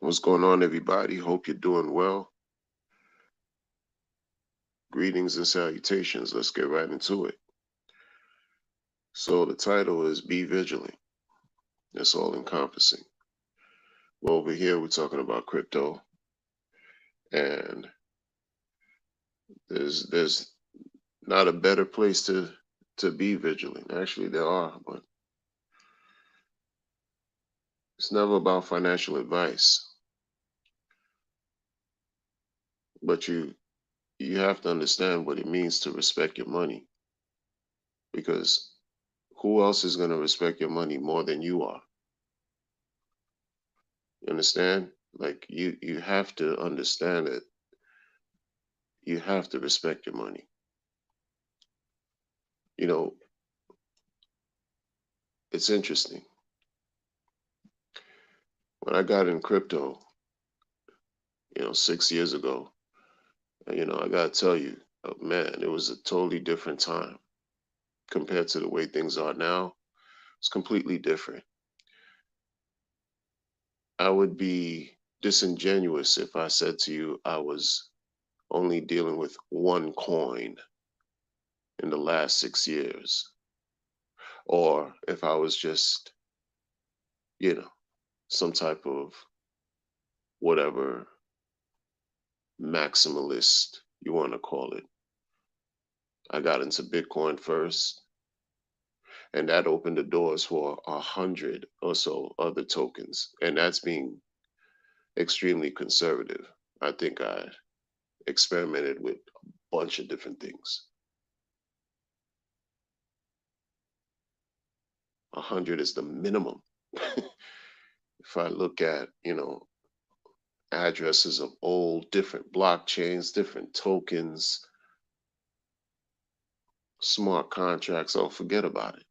What's going on, everybody? Hope you're doing well. Greetings and salutations. Let's get right into it. So, the title is Be Vigilant. That's all encompassing. Well, over here, we're talking about crypto, and there's not a better place to be vigilant. Actually, there are, but it's never about financial advice. But you have to understand what it means to respect your money, because who else is going to respect your money more than you are? You understand? Like you have to understand it. You have to respect your money. You know, it's interesting. When I got in crypto, 6 years ago, I gotta tell you, man, it was a totally different time compared to the way things are now. It's completely different. I would be disingenuous if I said to you I was only dealing with one coin in the last 6 years, or if I was just, you know, some type of whatever maximalist you want to call it. I got into Bitcoin first, and that opened the doors for 100 or so other tokens. And that's being extremely conservative. I think I experimented with a bunch of different things. 100 is the minimum. If I look at, addresses of old, different blockchains, different tokens, smart contracts, oh, forget about it.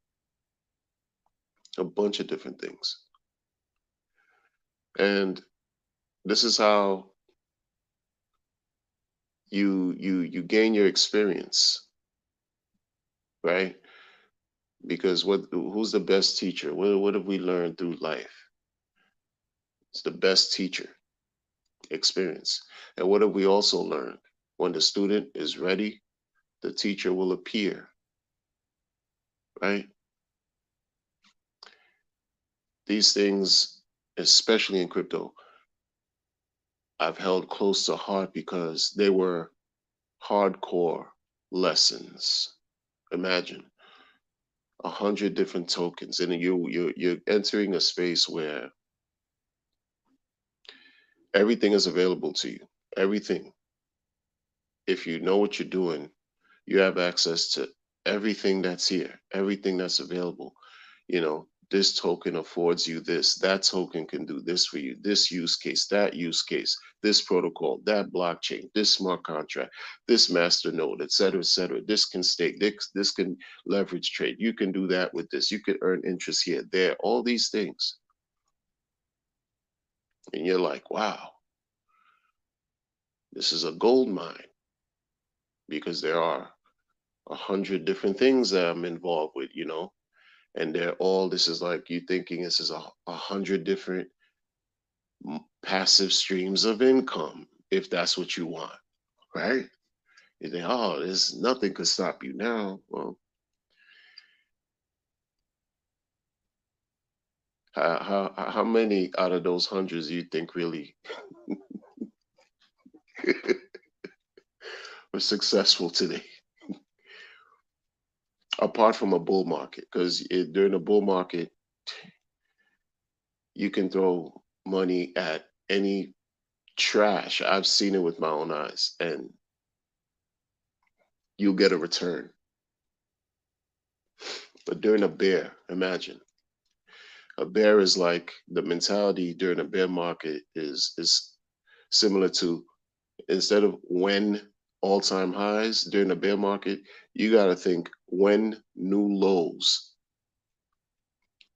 A bunch of different things. And this is how you gain your experience, right? Because who's the best teacher? What have we learned through life? It's the best teacher, experience. And what have we also learned? When the student is ready, the teacher will appear, right? These things, especially in crypto, I've held close to heart because they were hardcore lessons. Imagine 100 different tokens, and you're entering a space where everything is available to you. Everything. If you know what you're doing, you have access to everything that's here, everything that's available. This token affords you this, that token can do this for you, this use case, that use case, this protocol, that blockchain, this smart contract, this master node, et cetera, et cetera. This can stake, this can leverage trade. You can do that with this. You can earn interest here, there, all these things. And you're like, wow, this is a gold mine, because there are 100 different things that I'm involved with, and they're all, this is like you thinking this is a hundred different passive streams of income, if that's what you want, right? You think, oh, there's nothing could stop you now. Well, how many out of those hundreds do you think really were successful today? Apart from a bull market, because during a bull market, you can throw money at any trash. I've seen it with my own eyes, and you'll get a return. But during a bear, imagine a bear is like the mentality during a bear market is similar to, instead of when all-time highs during a bear market, you got to think when new lows,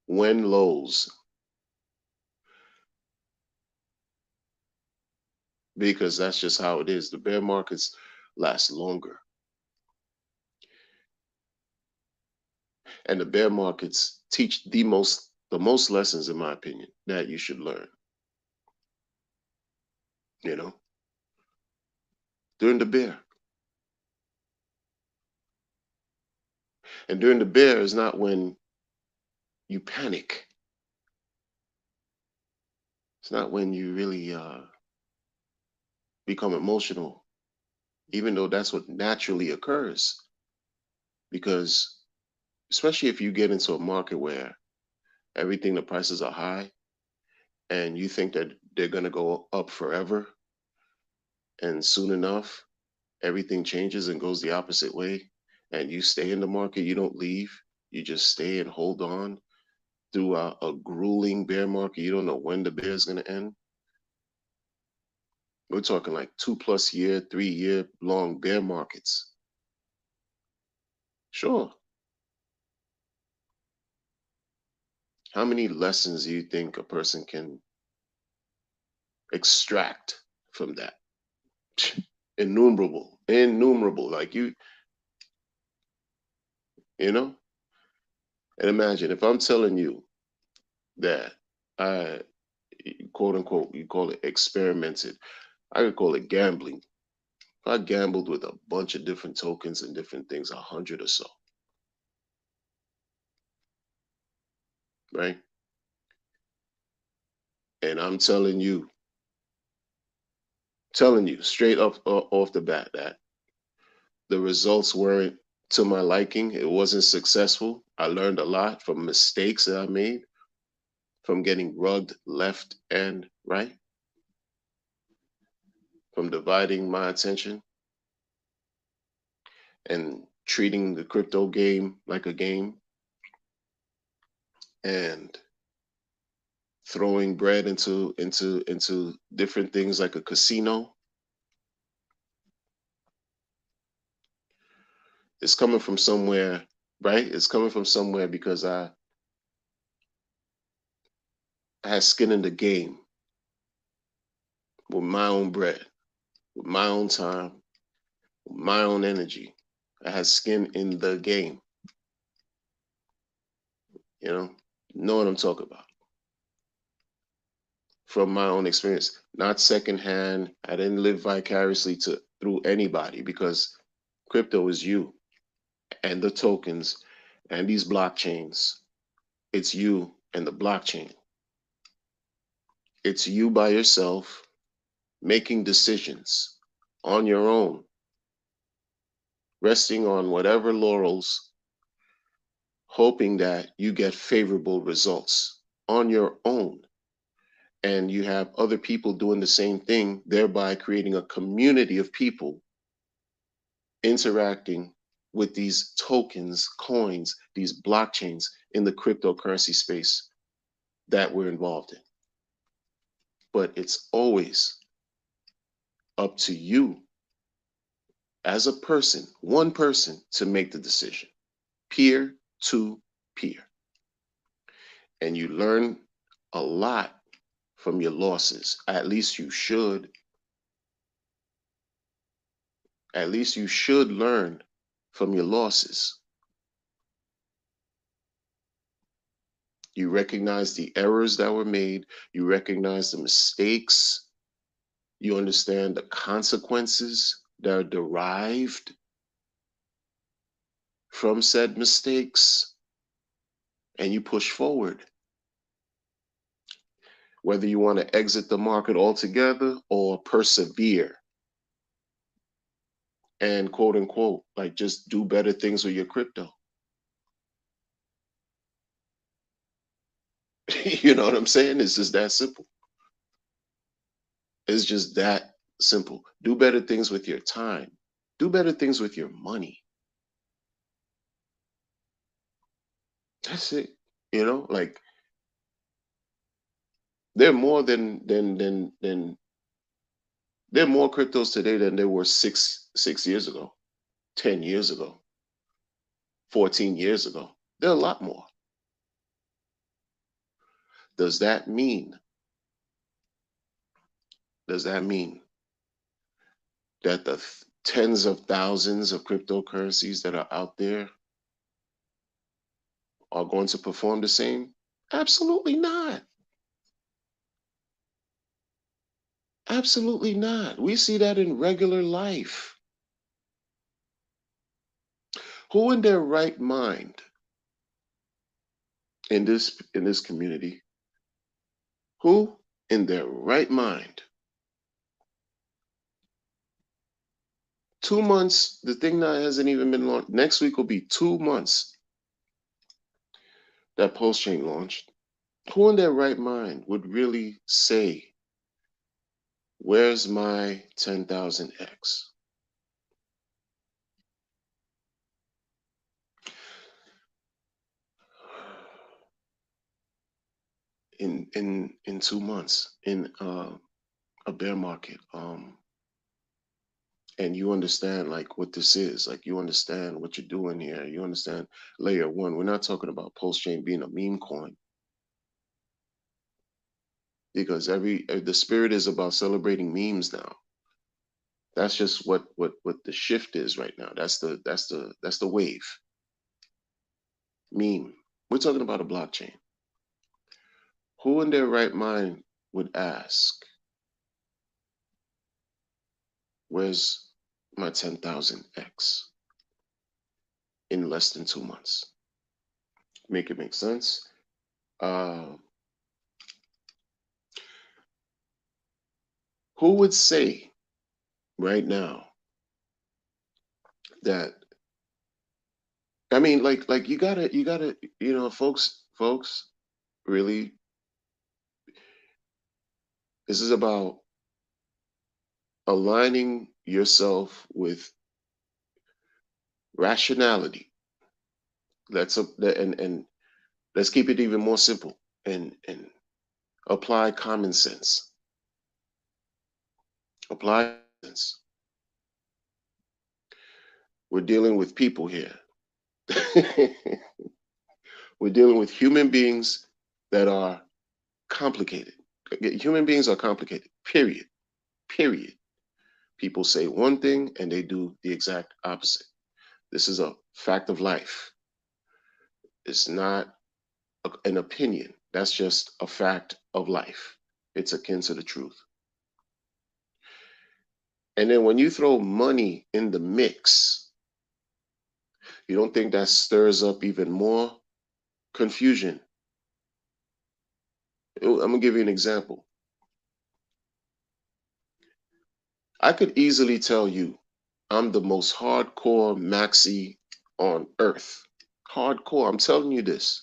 when lows, because that's just how it is. The bear markets last longer, and the bear markets teach the most lessons, in my opinion, that you should learn. you know, during the bear. And during the bear is not when you panic. It's not when you really become emotional, even though that's what naturally occurs. Because especially if you get into a market where everything, the prices are high, and you think that they're going to go up forever, and soon enough, everything changes and goes the opposite way, and you stay in the market, you don't leave, you just stay and hold on through a grueling bear market. You don't know when the bear is going to end. We're talking like 2+ year, 3 year long bear markets. Sure. How many lessons do you think a person can extract from that? Innumerable, innumerable. Like you know? And imagine if I'm telling you that I, quote unquote, you call it experimented. I could call it gambling. I gambled with a bunch of different tokens and different things, 100 or so, right? And I'm telling you straight up off the bat that the results weren't to my liking. It wasn't successful. I learned a lot from mistakes that I made, from getting rugged left and right, from dividing my attention and treating the crypto game like a game and throwing bread into different things like a casino. It's coming from somewhere, right? It's coming from somewhere because I had skin in the game with my own bread, with my own time, with my own energy. I had skin in the game, you know what I'm talking about. From my own experience, not secondhand. I didn't live vicariously to through anybody because crypto is you and the tokens and these blockchains. It's you and the blockchain. It's you by yourself making decisions on your own, resting on whatever laurels, hoping that you get favorable results on your own. And you have other people doing the same thing, thereby creating a community of people interacting with these tokens, coins, these blockchains in the cryptocurrency space that we're involved in. But it's always up to you as a person, one person, to make the decision, peer to peer. And you learn a lot from your losses. At least you should. At least you should learn from your losses. You recognize the errors that were made. You recognize the mistakes. You understand the consequences that are derived from said mistakes, and you push forward. Whether you want to exit the market altogether or persevere and quote unquote, like just do better things with your crypto. You know what I'm saying? It's just that simple. It's just that simple. Do better things with your time. Do better things with your money. That's it. Like there are more than there are more cryptos today than there were six years ago, 10 years ago, 14 years ago. There are a lot more. Does that mean does that mean that the tens of thousands of cryptocurrencies that are out there are going to perform the same? Absolutely not. Absolutely not. We see that in regular life. Who in their right mind in this community, who in their right mind, 2 months, the thing that hasn't even been launched. Next week will be 2 months that Pulse Chain launched. Who in their right mind would really say, where's my 10,000x? In 2 months in a bear market, and you understand like what this is, like you understand what you're doing here, you understand layer one. We're not talking about Pulse Chain being a meme coin, because the spirit is about celebrating memes now. That's just what the shift is right now. That's the wave. Meme. We're talking about a blockchain. Who in their right mind would ask, where's my 10,000x in less than 2 months? Make it make sense? Uh, who would say right now that, I mean, like you gotta, folks, really, this is about aligning yourself with rationality. And let's keep it even more simple and apply common sense. Apply sense. We're dealing with people here. We're dealing with human beings that are complicated. Human beings are complicated, period. Period. People say one thing and they do the exact opposite. This is a fact of life. It's not an opinion. That's just a fact of life. It's akin to the truth. And then when you throw money in the mix, you don't think that stirs up even more confusion? I'm gonna give you an example. I could easily tell you I'm the most hardcore maxi on earth. Hardcore. I'm telling you this.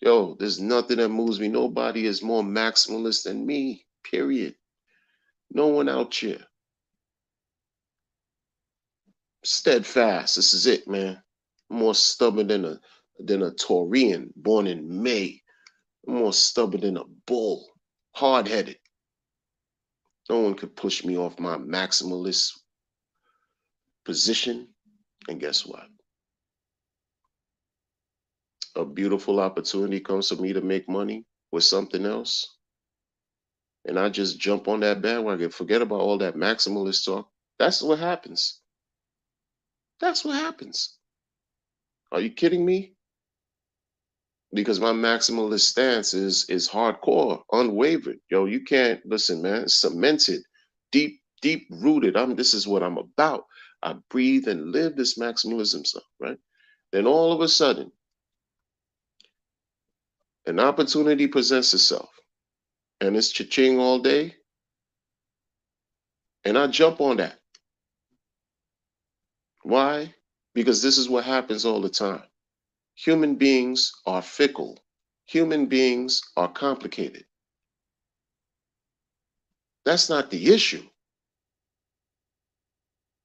Yo, there's nothing that moves me. Nobody is more maximalist than me. Period. No one out here. Steadfast. This is it, man. I'm more stubborn than a Taurian born in May. I'm more stubborn than a bull. Hard headed. No one could push me off my maximalist position. And guess what? A beautiful opportunity comes for me to make money with something else, and I just jump on that bandwagon. Forget about all that maximalist talk. That's what happens. That's what happens. Are you kidding me? Because my maximalist stance is hardcore, unwavering. Yo, you can't listen, man. It's cemented, deep rooted. This is what I'm about. I breathe and live this maximalism stuff, right? Then all of a sudden, an opportunity presents itself, and it's cha-ching all day, and I jump on that. Why? Because this is what happens all the time. Human beings are fickle. Human beings are complicated. That's not the issue.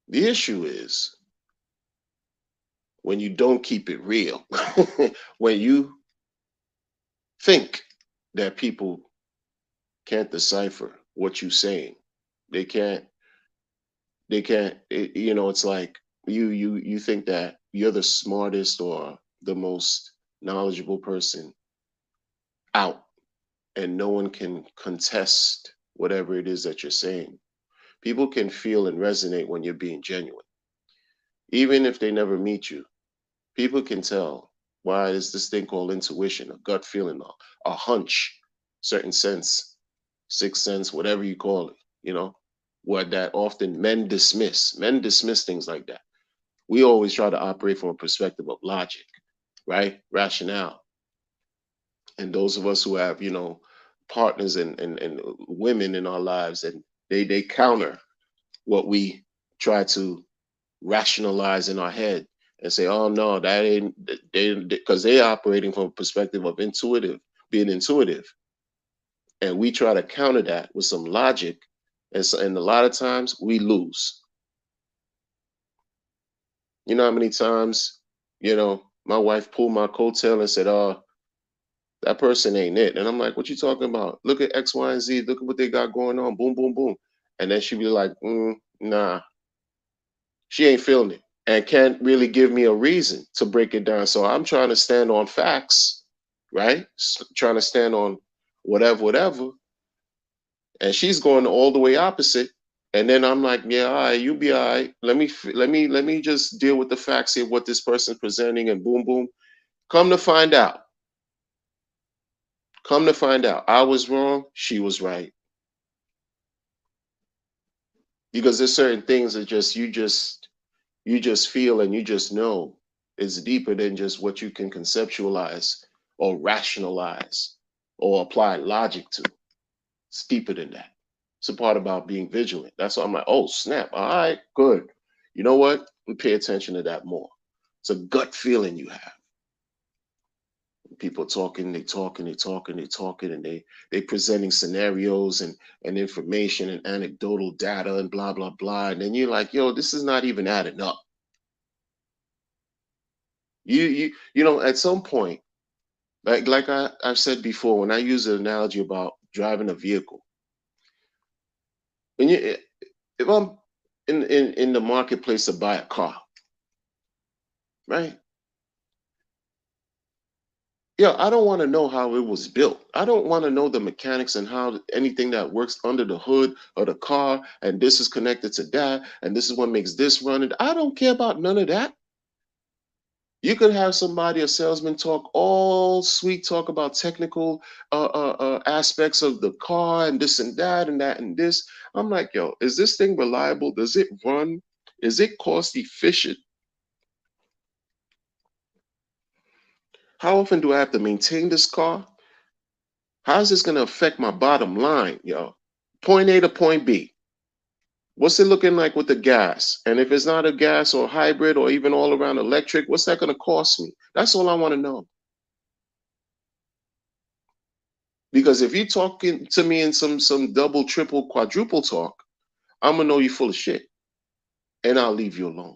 The issue is when you don't keep it real, when you think that people can't decipher what you're saying. They can't, it's like you think that you're the smartest or the most knowledgeable person out, and no one can contest whatever it is that you're saying. People can feel and resonate when you're being genuine, even if they never meet you. People can tell. Why is this thing called intuition, a gut feeling, a hunch, certain sense, sixth sense, whatever you call it? you know, what that often men dismiss. Men dismiss things like that. We always try to operate from a perspective of logic, right? Rationale. And those of us who have, partners and women in our lives, and they counter what we try to rationalize in our head and say, oh no, that ain't they because they're operating from a perspective of being intuitive. And we try to counter that with some logic. And a lot of times we lose. You know how many times, my wife pulled my coattail and said, oh, that person ain't it. And I'm like, what you talking about? Look at X, Y, and Z. Look at what they got going on. Boom, boom, boom. And then she'd be like, nah, she ain't feeling it and can't really give me a reason to break it down. So I'm trying to stand on facts, right? Trying to stand on whatever, whatever. And she's going all the way opposite. And then I'm like, yeah, all right, you be all right. Let me just deal with the facts here, what this person's presenting, and boom, boom. Come to find out, I was wrong. She was right. Because there's certain things that you just feel and you just know it's deeper than just what you can conceptualize or rationalize or apply logic to. It's deeper than that. It's a part about being vigilant. That's why I'm like, oh snap. All right, good. You know what? We pay attention to that more. It's a gut feeling you have. People talking, they talking, and they presenting scenarios and information and anecdotal data and blah blah blah. And then you're like, yo, this is not even adding up. At some point, like I've said before, when I use an analogy about driving a vehicle, when you if I'm in the marketplace to buy a car, right? Yeah, I don't want to know how it was built. I don't want to know the mechanics and how anything that works under the hood of the car, and this is connected to that, and this is what makes this run. And I don't care about none of that. You could have somebody, a salesman, talk all sweet talk about technical aspects of the car and this and that and that and this. I'm like, yo, is this thing reliable? Does it run? Is it cost efficient? How often do I have to maintain this car? How is this going to affect my bottom line, yo? Point A to point B. What's it looking like with the gas? And if it's not a gas or hybrid or even all around electric, what's that going to cost me? That's all I want to know. Because if you're talking to me in some double, triple, quadruple talk, I'm gonna know you're full of shit, and I'll leave you alone.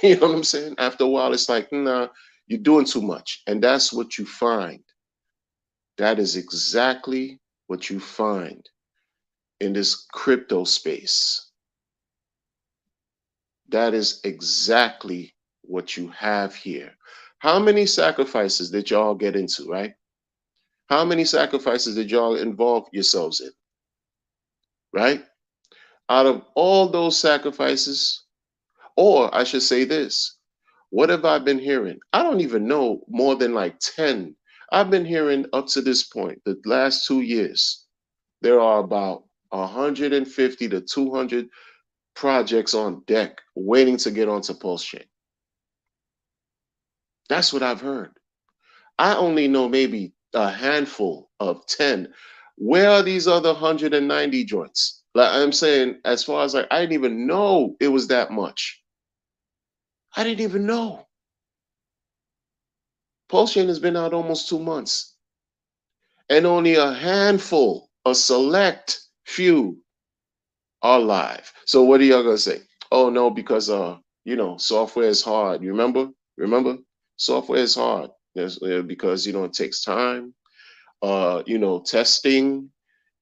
You know what I'm saying? After a while, it's like, nah, you're doing too much, and that's what you find. That is exactly what you find in this crypto space. That is exactly what you have here. How many sacrifices did y'all get into, right? How many sacrifices did y'all involve yourselves in, right? Out of all those sacrifices, or I should say this, what have I been hearing? I don't even know more than like 10. I've been hearing up to this point, the last 2 years, there are about 150 to 200 projects on deck waiting to get onto Pulse Chain. That's what I've heard. I only know maybe a handful of 10. Where are these other 190 joints? Like I'm saying, as far as like, I didn't even know it was that much. I didn't even know. Pulse Chain has been out almost 2 months, and only a handful, a select few, are live. So what are y'all gonna say? Oh no, because software is hard. You remember? Software is hard. Because it takes time. Testing.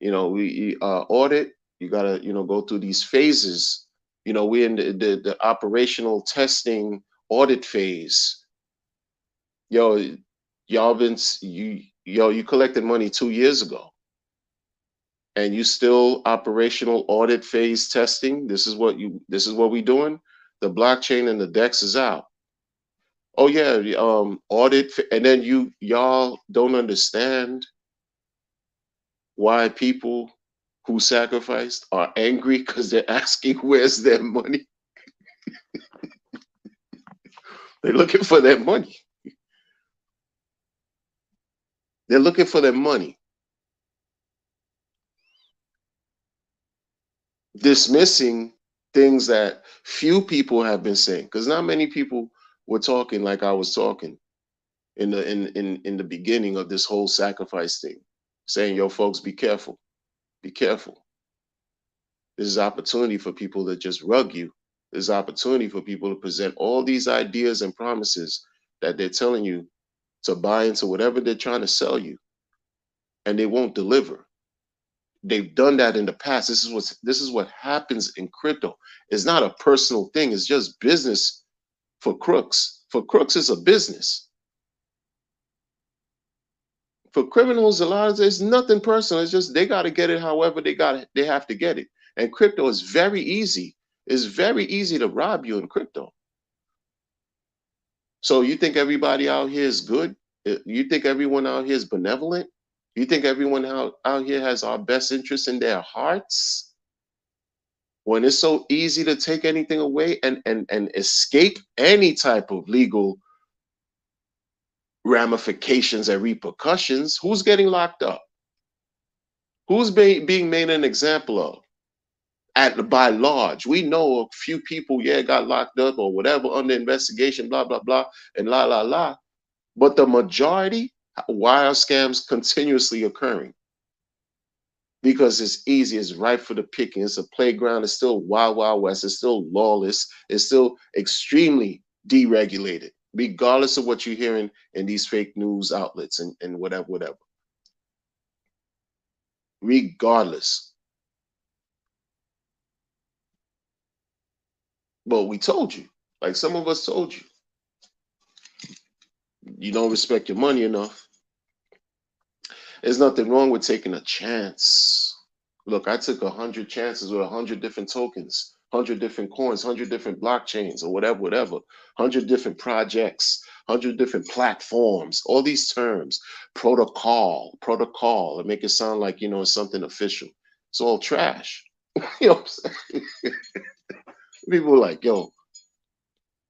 We audit. You gotta go through these phases. We're in the operational testing audit phase. Yo, y'all been you collected money 2 years ago, and you still operational audit phase testing. This is what we doing. The blockchain and the dex is out. Oh yeah, audit, and then y'all don't understand why people who sacrificed are angry because they're asking where's their money. They're looking for their money. They're looking for their money. Dismissing things that few people have been saying, because not many people were talking like I was talking in the beginning of this whole sacrifice thing, saying, yo, folks, be careful, be careful. This is opportunity for people to just rug you. There's opportunity for people to present all these ideas and promises that they're telling you to buy into whatever they're trying to sell you, and they won't deliver. They've done that in the past. This is what happens in crypto. It's not a personal thing. It's just business for crooks. For crooks, it's a business. For criminals, a lot of it's nothing personal. It's just they got to get it however they have to get it. And crypto is very easy. It's very easy to rob you in crypto. So you think everybody out here is good? You think everyone out here is benevolent? You think everyone out here has our best interests in their hearts? When it's so easy to take anything away and escape any type of legal ramifications and repercussions, who's getting locked up? Who's being made an example of? By large, we know a few people, yeah, got locked up or whatever under investigation, blah, blah, blah, and la, la, la. But the majority, why are scams continuously occurring? Because it's easy, it's ripe for the picking. It's a playground. It's still wild, wild west. It's still lawless. It's still extremely deregulated, regardless of what you're hearing in these fake news outlets and whatever, whatever. Regardless. But we told you, like some of us told you, you don't respect your money enough. There's nothing wrong with taking a chance. Look, I took 100 chances with 100 different tokens, 100 different coins, 100 different blockchains, or whatever, whatever, 100 different projects, 100 different platforms, all these terms, protocol, and make it sound like, it's something official. It's all trash. You know what I'm saying? People are like, yo,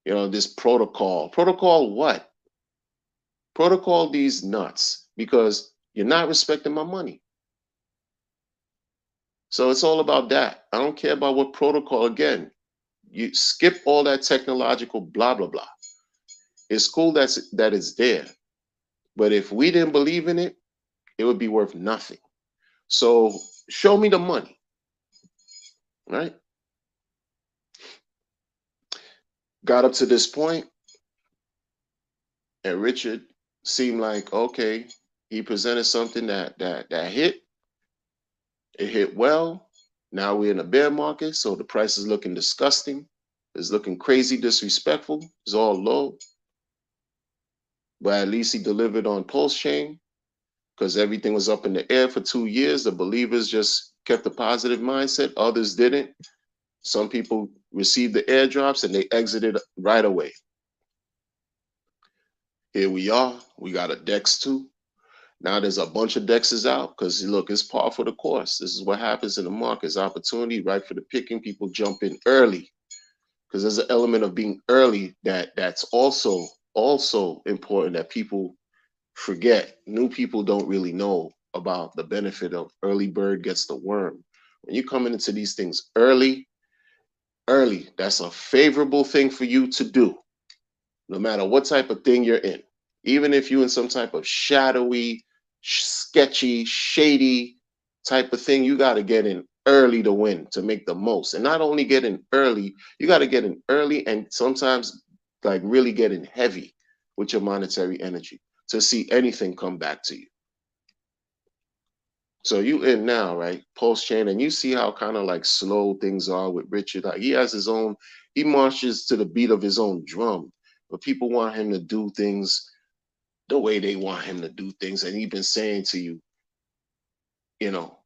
this protocol. Protocol what? Protocol these nuts because you're not respecting my money. So it's all about that. I don't care about what protocol. Again, you skip all that technological blah blah blah. It's cool that it's there, but if we didn't believe in it, it would be worth nothing. So show me the money, right? Got up to this point, and Richard seemed like okay. He presented something that hit. It hit well. Now we're in a bear market, so the price is looking disgusting. It's looking crazy, disrespectful. It's all low. But at least he delivered on Pulse Chain because everything was up in the air for 2 years. The believers just kept a positive mindset. Others didn't. Some people received the airdrops and they exited right away. Here we are. We got a DEX too. Now there's a bunch of DEXs out because look, it's par for the course. This is what happens in the market. It's opportunity, right for the picking. People jump in early because there's an element of being early that's also important that people forget. New people don't really know about the benefit of early bird gets the worm. When you're coming into these things early, that's a favorable thing for you to do, no matter what type of thing you're in. Even if you're in some type of shadowy, sketchy, shady type of thing, you got to get in early to win, to make the most. And not only get in early, you got to get in early and sometimes like really get in heavy with your monetary energy to see anything come back to you. So you in now, right? Pulse chain, and you see how kind of like slow things are with Richard. Like he has his own, he marches to the beat of his own drum, but people want him to do things the way they want him to do things. And he's been saying to you,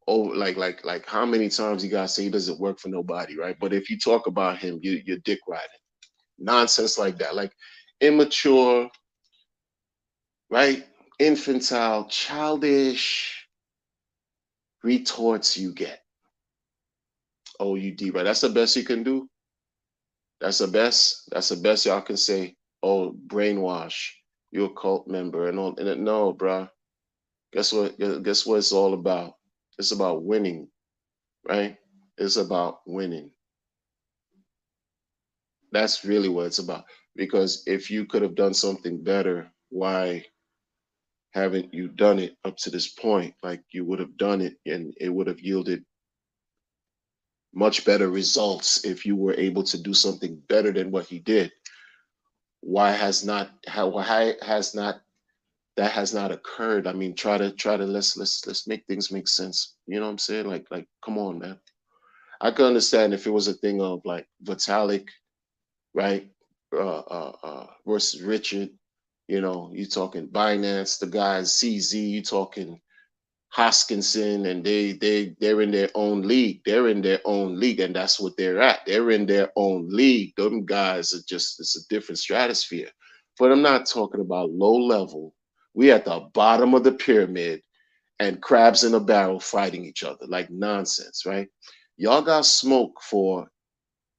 over like how many times you guys say he doesn't work for nobody, right? But if you talk about him, you're dick riding. Nonsense like that, like immature, right? Infantile, childish retorts you get. Oh, you deep, right? That's the best you can do. That's the best. That's the best y'all can say. Oh, brainwash. You're a cult member and all. And no, bruh. Guess what? Guess what it's all about? It's about winning, right? It's about winning. That's really what it's about. Because if you could have done something better, why haven't you done it up to this point? Like you would have done it and it would have yielded much better results if you were able to do something better than what he did. Why has not how why has not that has not occurred? I mean, try to let's make things make sense. You know what I'm saying? Like come on, man. I could understand if it was a thing of like Vitalik, right? Versus Richard. You know, you talking Binance, the guys CZ, you talking Hoskinson, and they're in their own league. They're in their own league, and that's what they're at. They're in their own league. Them guys are just it's a different stratosphere. But I'm not talking about low level. We at the bottom of the pyramid and crabs in a barrel fighting each other like nonsense, right? Y'all got smoke for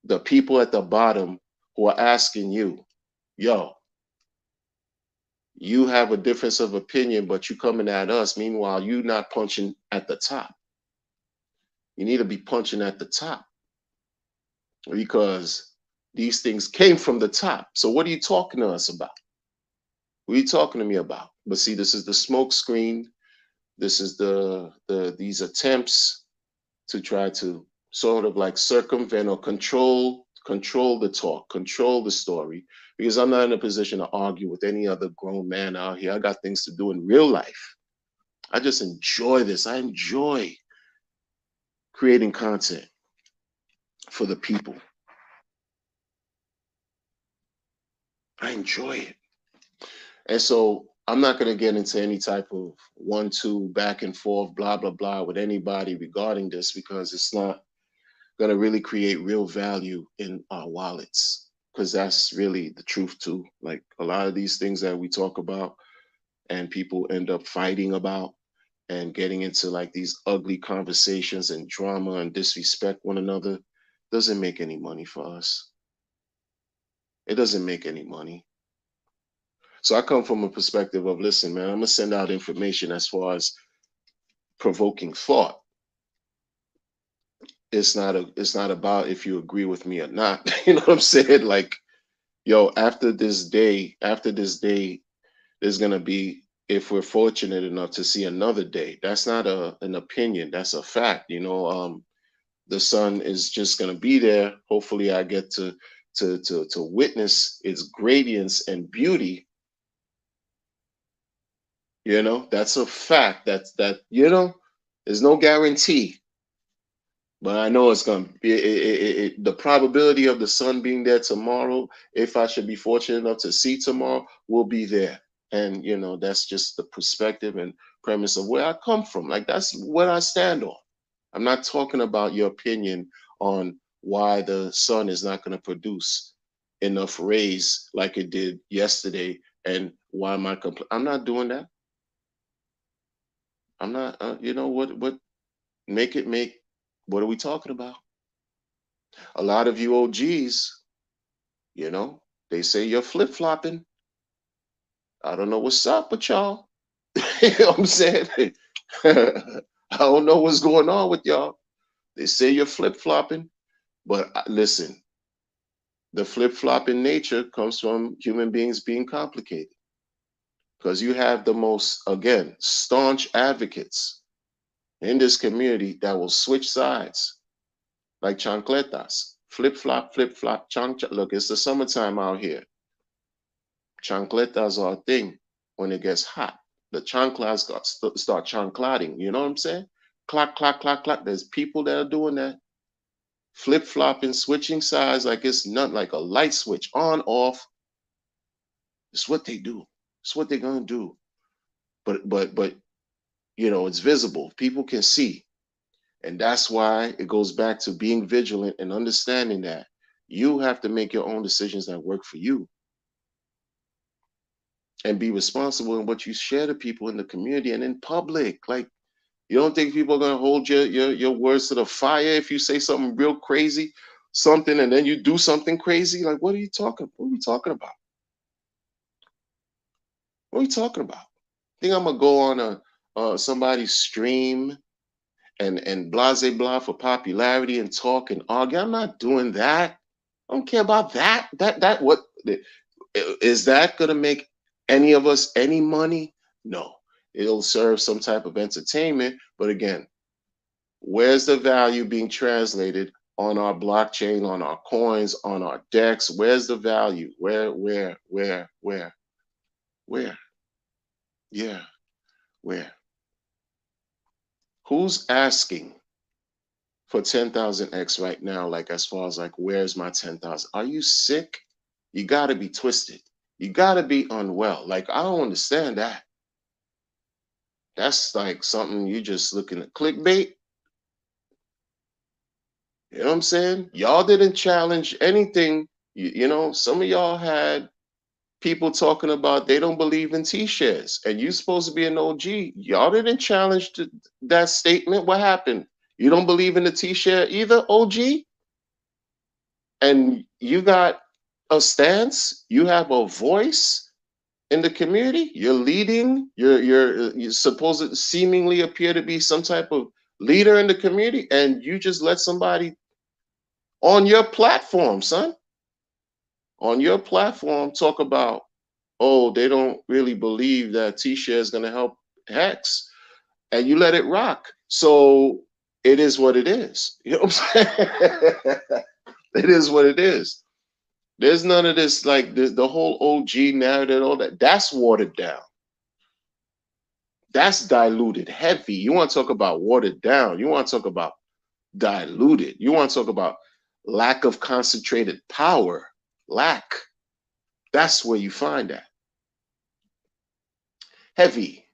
the people at the bottom who are asking you, yo, you have a difference of opinion, but you coming at us. Meanwhile, you not punching at the top. You need to be punching at the top because these things came from the top. So what are you talking to us about? What are you talking to me about? But see, this is the smoke screen. This is the these attempts to try to sort of like circumvent or control the talk, control the story, because I'm not in a position to argue with any other grown man out here. I got things to do in real life. I just enjoy this. I enjoy creating content for the people. I enjoy it. And so I'm not going to get into any type of 1-2 back and forth, blah, blah, blah with anybody regarding this because it's not going to really create real value in our wallets. Because that's really the truth, too. Like a lot of these things that we talk about and people end up fighting about and getting into like these ugly conversations and drama and disrespect one another doesn't make any money for us. It doesn't make any money. So I come from a perspective of, listen, man, I'm gonna send out information as far as provoking thought. It's not about if you agree with me or not. You know what I'm saying? Like, yo, after this day, there's gonna be, if we're fortunate enough to see another day. That's not an opinion. That's a fact. The sun is just gonna be there. Hopefully, I get to witness its gradients and beauty. That's a fact. There's no guarantee, but I know it's gonna be the probability of the sun being there tomorrow, if I should be fortunate enough to see tomorrow, will be there. And that's just the perspective and premise of where I come from. Like that's what I stand on. I'm not talking about your opinion on why the sun is not going to produce enough rays like it did yesterday, and why am I I'm not doing that. I'm not. What make it make? What are we talking about? A lot of you OGs, they say you're flip flopping. I don't know what's up with y'all. You know what I'm saying? I don't know what's going on with y'all. They say you're flip flopping, but listen, the flip flopping nature comes from human beings being complicated. Because you have the most, again, staunch advocates in this community that will switch sides, like chancletas. Flip flop, Look, it's the summertime out here. Chancletas are a thing when it gets hot. The chanclas start chanclating. You know what I'm saying? Clack, clack, clack, clack. There's people that are doing that. Flip flopping, switching sides like it's not like a light switch on, off. It's what they do. It's what they're gonna do. But it's visible. People can see. And that's why it goes back to being vigilant and understanding that you have to make your own decisions that work for you and be responsible in what you share to people in the community and in public. Like, You don't think people are gonna hold your words to the fire if you say something real crazy, something, and then you do something crazy? Like, what are you talking? What are we talking about? What are you talking about? Think I'm gonna go on a somebody's stream and blase blah for popularity and talk and argue? I'm not doing that. I don't care about that. That what is that gonna make any of us any money? No. It'll serve some type of entertainment, but again, where's the value being translated on our blockchain, on our coins, on our decks? Where's the value? Where? Yeah, where? Who's asking for 10,000x right now? Like, as far as like, where's my 10,000? Are you sick? You got to be twisted. You got to be unwell. Like, I don't understand that. That's like something you just looking at clickbait. You know what I'm saying? Y'all didn't challenge anything. You know, some of y'all had people talking about they don't believe in T-shares, and you supposed to be an OG. Y'all didn't challenge that statement. What happened? You don't believe in the T-share either, OG? And you got a stance? You have a voice in the community? You're leading. You're supposed to seemingly appear to be some type of leader in the community, and you just let somebody on your platform, son, on your platform talk about, oh, they don't really believe that T-share is going to help Hex, and you let it rock. So it is what it is. You know what I'm saying? It is what it is. There's none of this, like the whole OG narrative, all that. That's watered down. That's diluted heavy. You want to talk about watered down. You want to talk about diluted. You want to talk about lack of concentrated power. Lack. That's where you find that. Heavy.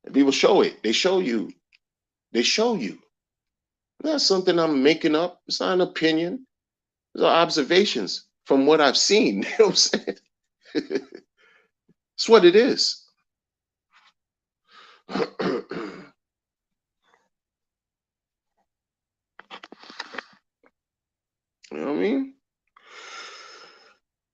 And people show it. They show you. They show you. That's something I'm making up. It's not an opinion. These are observations from what I've seen. You know what I'm saying? It's what it is. You know what I mean?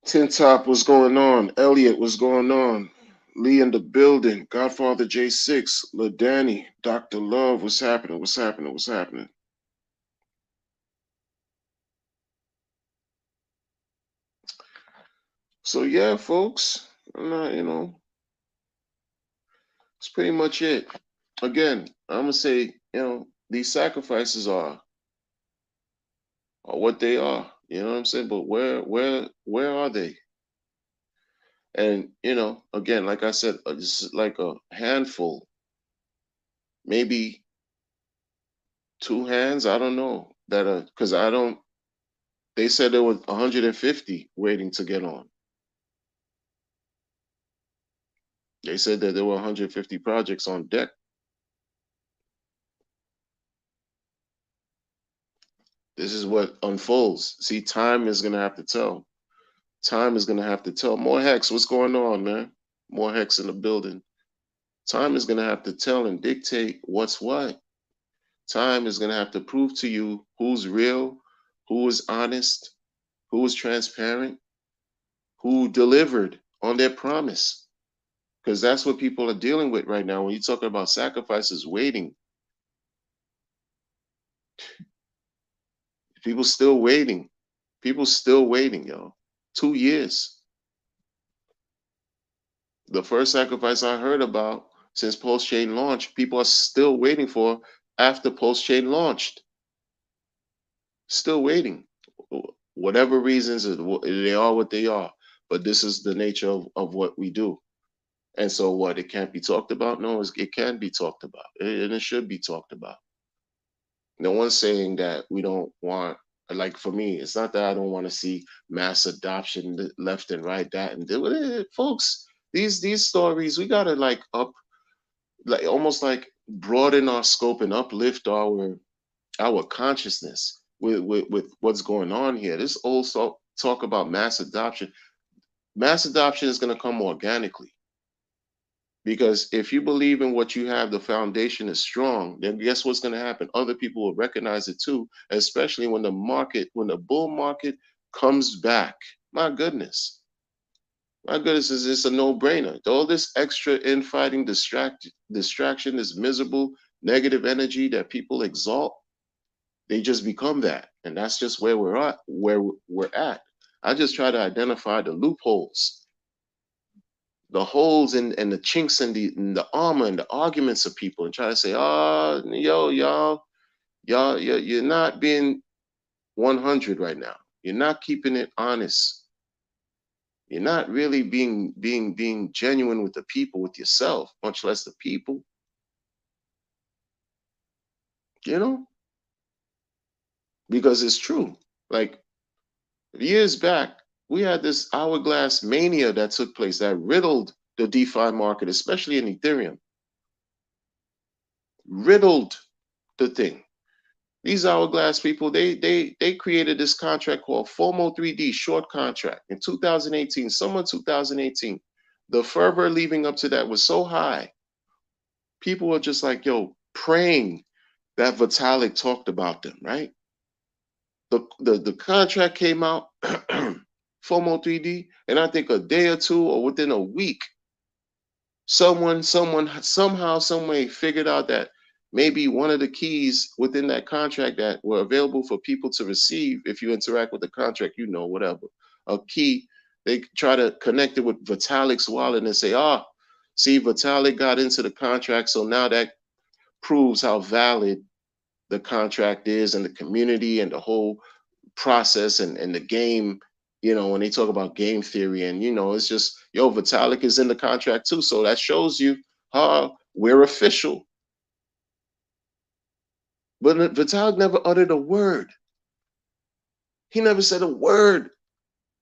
Tin Top, what's going on? Elliot, what's going on? Lee in the building. Godfather J6. LaDanny. Dr. Love, what's happening? What's happening? What's happening? So yeah, folks, I'm not, you know, it's pretty much it. Again, I'm gonna say, you know, these sacrifices are what they are. You know what I'm saying? But where are they? And you know, again, like I said, this is like a handful, maybe two hands. I don't know that are because I don't. They said there was 150 waiting to get on. They said that there were 150 projects on deck. This is what unfolds. See, time is gonna have to tell. Time is gonna have to tell. More Hex, what's going on, man? More Hex in the building. Time is gonna have to tell and dictate what's what. Time is gonna have to prove to you who's real, who is honest, who is transparent, who delivered on their promise. Because that's what people are dealing with right now. When you talk about sacrifices, waiting, people still waiting. People still waiting, yo. 2 years. The first sacrifice I heard about since Pulse Chain launched, people are still waiting for after Pulse Chain launched. Still waiting. Whatever reasons, they are what they are. But this is the nature of what we do. And so what? It can't be talked about? No, it can be talked about. And it should be talked about. No one's saying that we don't want, like for me, it's not that I don't want to see mass adoption left and right, that and folks, these stories, we gotta like like almost like broaden our scope and uplift our consciousness with what's going on here. This also talk about mass adoption. Mass adoption is gonna come organically. Because if you believe in what you have, the foundation is strong, then guess what's going to happen? Other people will recognize it too, especially when when the bull market comes back. My goodness. My goodness, is this a no-brainer? All this extra infighting, distraction, this miserable, negative energy that people exalt, they just become that. And that's just where we're at. I just try to identify the loopholes, the holes and the chinks in the armor and the arguments of people, and try to say, oh, yo, y'all, you're not being 100 right now. You're not keeping it honest. You're not really being genuine with the people, with yourself, much less the people. You know, because it's true. Like years back, we had this hourglass mania that took place that riddled the DeFi market, especially in Ethereum. Riddled the thing. These hourglass people, they created this contract called FOMO 3D short contract in 2018, summer 2018. The fervor leading up to that was so high. People were just like, yo, praying that Vitalik talked about them, right? The contract came out, FOMO 3D, and I think a day or two or within a week, someone somehow, some way figured out that maybe one of the keys within that contract that were available for people to receive if you interact with the contract, whatever, a key, they try to connect it with Vitalik's wallet and say, see, Vitalik got into the contract, so now that proves how valid the contract is and the community and the whole process and the game. When they talk about game theory, and it's just, yo, Vitalik is in the contract too, so that shows you how we're official. But Vitalik never uttered a word. He never said a word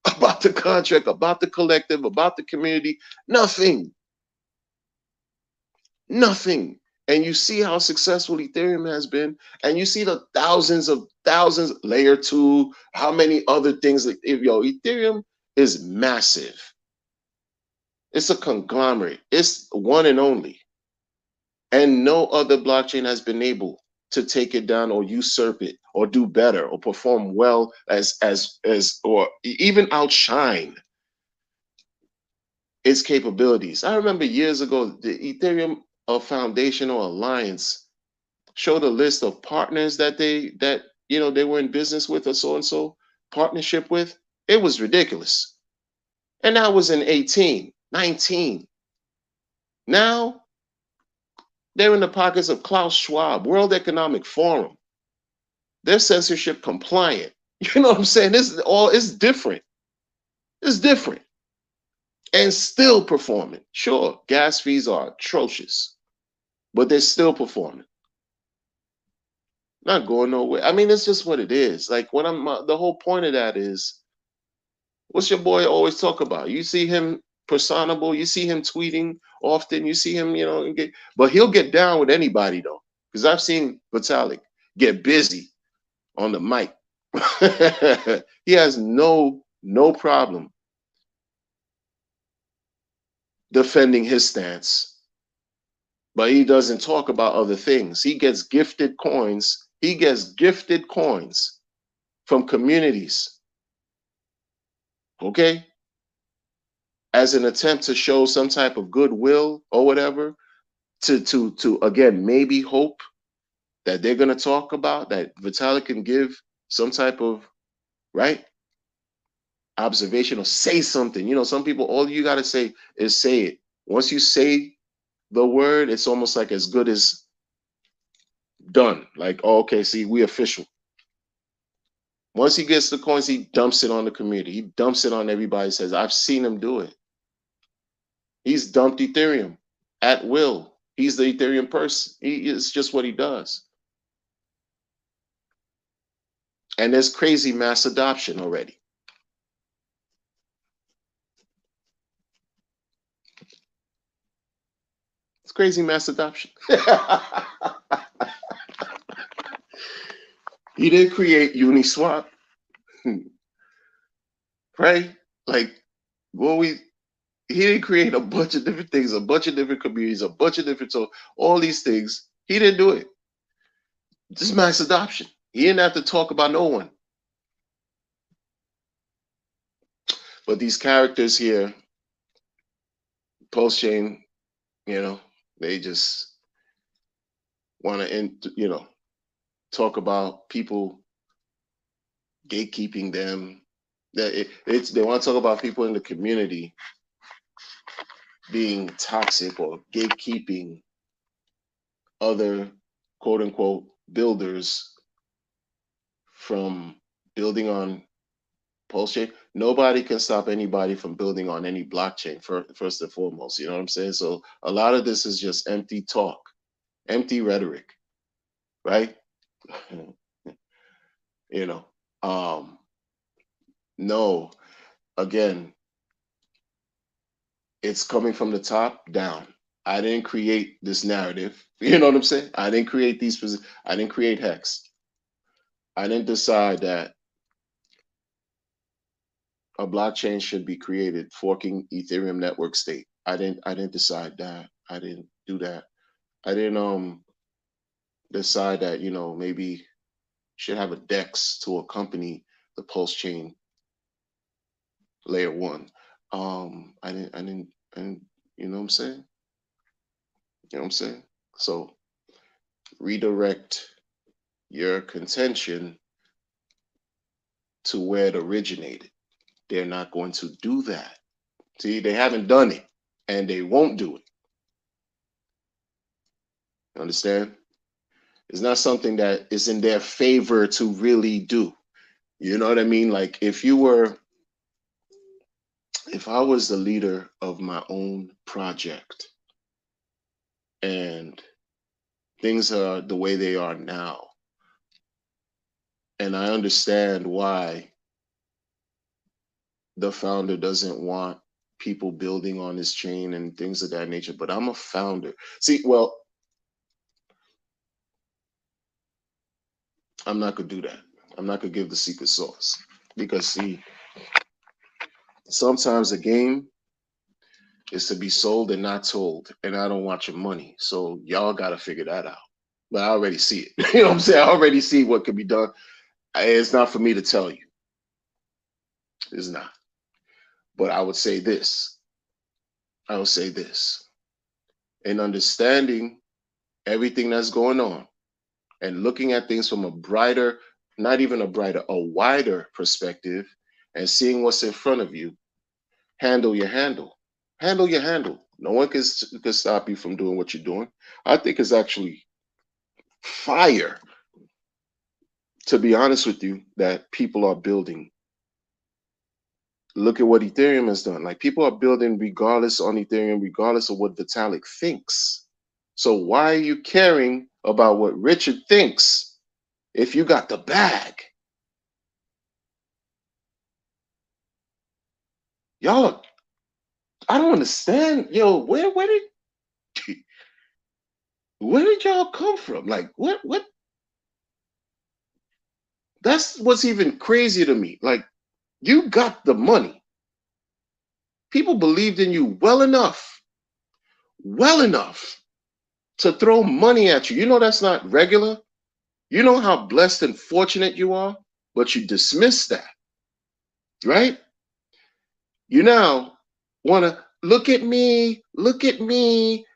about the contract, about the collective, about the community. Nothing. And you see how successful Ethereum has been, and you see the thousands, layer two, how many other things. Ethereum is massive. It's a conglomerate. It's one and only. And no other blockchain has been able to take it down or usurp it or do better or perform well as or even outshine its capabilities. I remember years ago, the Ethereum Foundation or Alliance showed a list of partners that they were in business with, or so and so partnership with. It was ridiculous. And that was in 18, 19. Now they're in the pockets of Klaus Schwab, World Economic Forum. They're censorship compliant. You know what I'm saying? It's different. It's different. And still performing. Sure, gas fees are atrocious, but they're still performing. Not going nowhere. I mean, it's just what it is. Like the whole point of that is, what's your boy always talk about? You see him personable, you see him tweeting often, you see him, but he'll get down with anybody though. Because I've seen Vitalik get busy on the mic. He has no problem defending his stance, but he doesn't talk about other things. He gets gifted coins. He gets gifted coins from communities, okay, as an attempt to show some type of goodwill or whatever, to again maybe hope that they're going to talk about, that Vitalik can give some type of observation or say something. Some people, all you got to say is say it. Once you say the word, it's almost like as good as done. Like, oh, okay, see, we official. Once he gets the coins, he dumps it on the community. He dumps it on everybody. Says, I've seen him do it. He's dumped Ethereum at will. He's the Ethereum person. It's just what he does. And there's crazy mass adoption already. It's crazy mass adoption. He didn't create Uniswap, right? Like, what He didn't create a bunch of different things, a bunch of different communities, a bunch of different, so all these things. He didn't do it. Just mass adoption. He didn't have to talk about no one. But these characters here, post chain, you know, they just want to, talk about people gatekeeping them. They want to talk about people in the community being toxic or gatekeeping other quote unquote builders from building on Pulse chain. Nobody can stop anybody from building on any blockchain, first and foremost. You know what I'm saying? So a lot of this is just empty talk, empty rhetoric, right? you know, um, no, again, it's coming from the top down. I didn't create this narrative. You know what I'm saying? I didn't create I didn't create Hex. I didn't decide that a blockchain should be created forking Ethereum network state. I didn't decide that. I didn't do that. I didn't decide that, maybe should have a DEX to accompany the pulse chain layer one. I didn't, you know what I'm saying? You know what I'm saying? So redirect your contention to where it originated. They're not going to do that. See, they haven't done it and they won't do it. You understand? It's not something that is in their favor to really do. You know what I mean? Like if I was the leader of my own project and things are the way they are now, and I understand why the founder doesn't want people building on his chain and things of that nature, but I'm a founder. See, well, I'm not gonna do that. I'm not gonna give the secret sauce because see, sometimes the game is to be sold and not told, and I don't want your money. So y'all got to figure that out. But I already see it. You know what I'm saying? I already see what can be done. It's not for me to tell you. It's not. But I would say this. I would say this. In understanding everything that's going on and looking at things from a brighter, not even a brighter, a wider perspective, and seeing what's in front of you, handle your handle. Handle your handle. No one can stop you from doing what you're doing. I think it's actually fire, to be honest with you, that people are building. Look at what Ethereum has done. Like people are building regardless on Ethereum, regardless of what Vitalik thinks. So why are you caring about what Richard thinks if you got the bag? Y'all, I don't understand. Yo, where did y'all come from? Like what that's what's even crazier to me. Like you got the money. People believed in you well enough to throw money at you. You know that's not regular. You know how blessed and fortunate you are, but you dismiss that, right? You now want to look at me.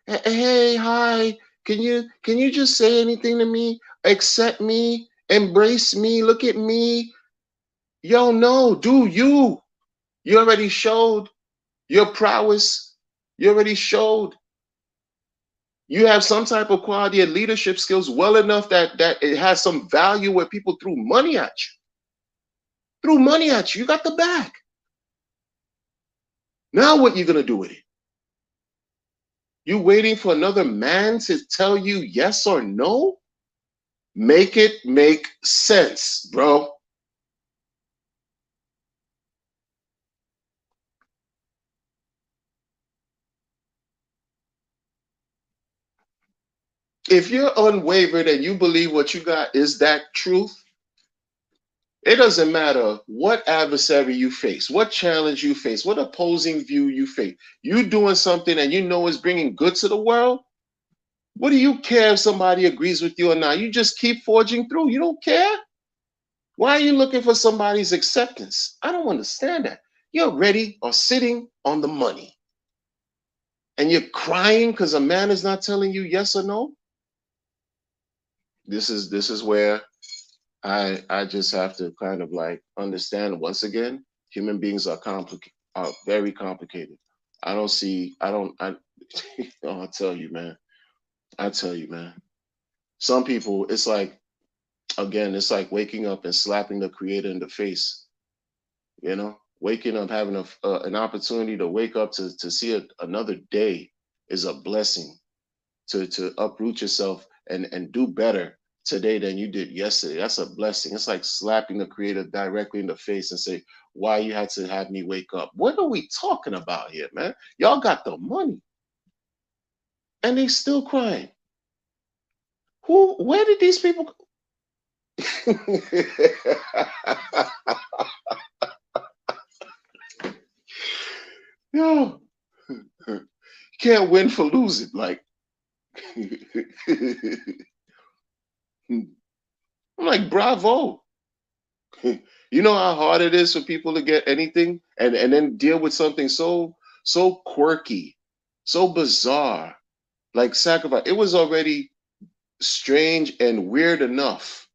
Hey, hi. Can you just say anything to me? Accept me, embrace me, look at me. Yo, no, do you? You already showed your prowess. You already showed you have some type of quality and leadership skills well enough that it has some value where people threw money at you. Threw money at you. You got the bag. Now what you gonna do with it? You waiting for another man to tell you yes or no? Make it make sense, bro. If you're unwavered and you believe what you got is that truth, It doesn't matter what adversary you face, what challenge you face, what opposing view you face. You doing something and you know is bringing good to the world. What do you care if somebody agrees with you or not? You just keep forging through. You don't care. Why are you looking for somebody's acceptance? I don't understand that. You're ready or sitting on the money and you're crying because a man is not telling you yes or no. This is where I just have to kind of like understand once again, human beings are are very complicated. I oh, I tell you, man. I tell you, man. Some people, it's like, again, it's like waking up and slapping the creator in the face, waking up, having an opportunity to wake up to see another day is a blessing. To uproot yourself and do better today than you did yesterday. That's a blessing. It's like slapping the creator directly in the face and say, why you had to have me wake up? What are we talking about here, man? Y'all got the money and they still crying. Where did these people Yo, can't win for losing. Like I'm like, bravo. You know how hard it is for people to get anything and then deal with something so quirky, so bizarre, like sacrifice. It was already strange and weird enough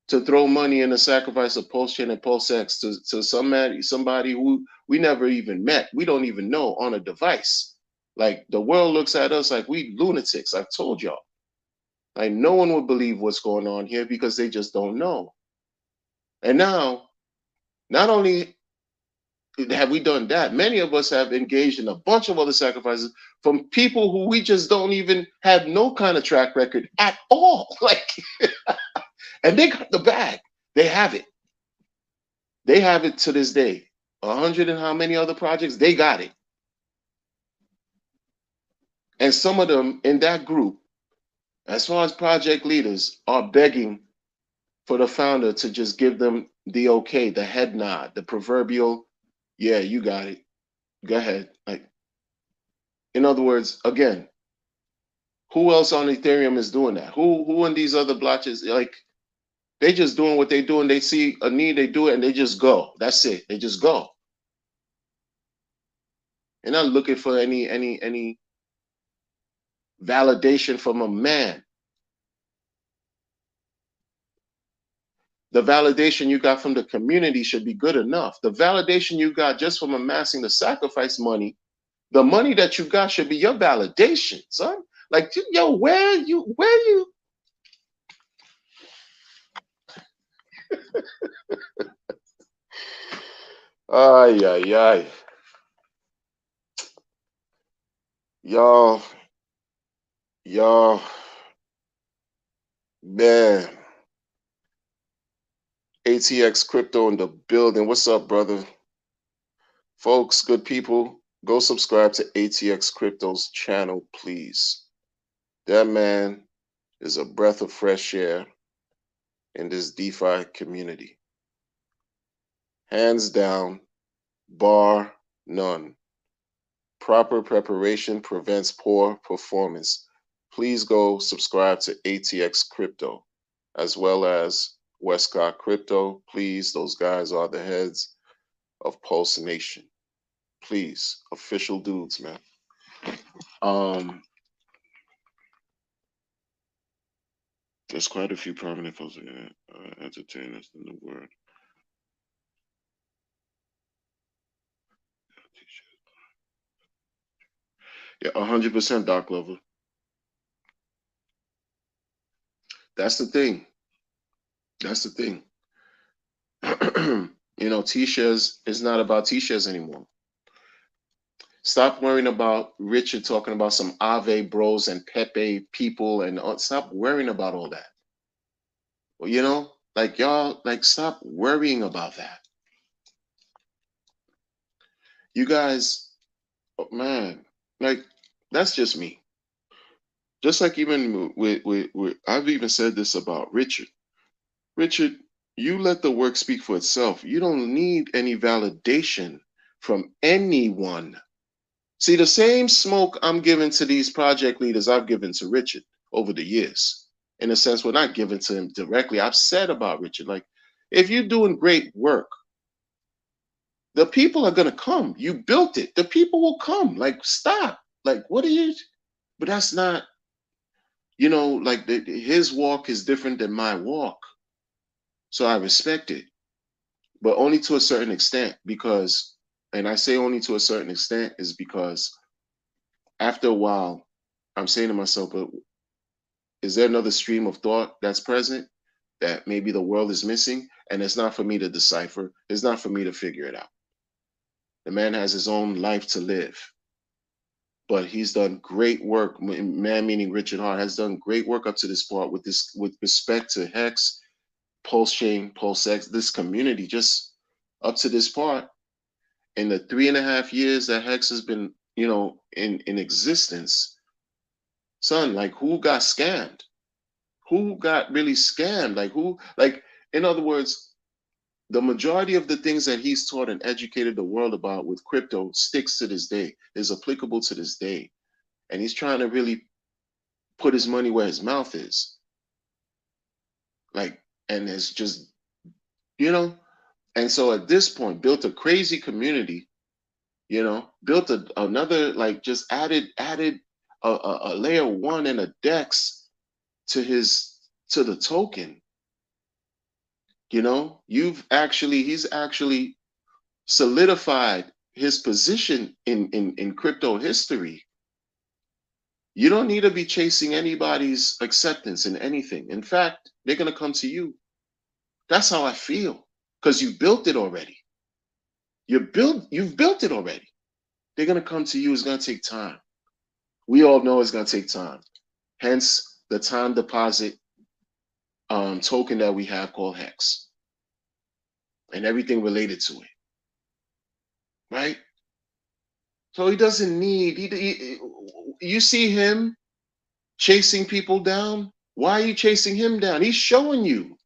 to throw money in the sacrifice of Pulse Chain and Pulse X to somebody who we never even met. We don't even know on a device. Like the world looks at us like we lunatics. I've told y'all. Like no one would believe what's going on here because they just don't know. And now, not only have we done that, many of us have engaged in a bunch of other sacrifices from people who we just don't even have no kind of track record at all. Like, and they got the bag. They have it. They have it to this day. 100 and how many other projects? They got it. And some of them in that group, as far as project leaders, are begging for the founder to just give them the okay, the head nod, the proverbial, yeah, you got it. Go ahead. Like, in other words, again, who else on Ethereum is doing that? Who in these other blockchains? Like, they just doing what they doing. They see a need, they do it, and they just go. That's it. They just go. They're not looking for any validation from a man. The validation you got from the community should be good enough. The validation you got just from amassing the sacrifice money, the money that you got should be your validation, son. Like, yo, where you? Ay, ay, ay. Y'all, y'all, man. ATX Crypto in the building. What's up, brother? Folks, good people, go subscribe to ATX Crypto's channel, please. That man is a breath of fresh air in this DeFi community. Hands down, bar none. Proper preparation prevents poor performance. Please go subscribe to ATX Crypto as well as Westcott Crypto. Please, those guys are the heads of Pulse Nation. Please, official dudes, man. There's quite a few prominent folks entertainers in the world. Yeah, 100% Doc Lover. That's the thing. That's the thing. T-shares is not about T-shares anymore. Stop worrying about Richard talking about some Ave bros and Pepe people and stop worrying about all that. Well, like y'all, like stop worrying about that. You guys, oh, man, like that's just me. Just like even with I've even said this about Richard. Richard, You let the work speak for itself. You don't need any validation from anyone. See, the same smoke I'm giving to these project leaders, I've given to Richard over the years. In a sense, we're not giving to him directly. I've said about Richard, like, if you're doing great work, the people are going to come. You built it. The people will come. Like, stop. Like, what are you? But that's not, like his walk is different than my walk. So I respect it, but only to a certain extent because, and I say only to a certain extent is because after a while, I'm saying to myself, but is there another stream of thought that's present that maybe the world is missing? And it's not for me to decipher. It's not for me to figure it out. The man has his own life to live, but he's done great work. Man, meaning Richard Hart, has done great work up to this part with respect to Hex, Pulse Chain, Pulse X, this community, just up to this part. In the 3.5 years that Hex has been, in existence, son, like who got scammed? Who got really scammed? Like who, like, in other words, the majority of the things that he's taught and educated the world about with crypto sticks to this day, is applicable to this day. And he's trying to really put his money where his mouth is. Like, and it's just, and so at this point, built a crazy community, built another, like just added a layer one and a dex to the token. He's actually solidified his position in crypto history. You don't need to be chasing anybody's acceptance in anything. In fact, they're going to come to you. That's how I feel, because you built it already. You've built it already. They're going to come to you. It's going to take time. We all know it's going to take time. Hence the time deposit token that we have called Hex and everything related to it. Right? So he doesn't need, you see him chasing people down. Why are you chasing him down? He's showing you.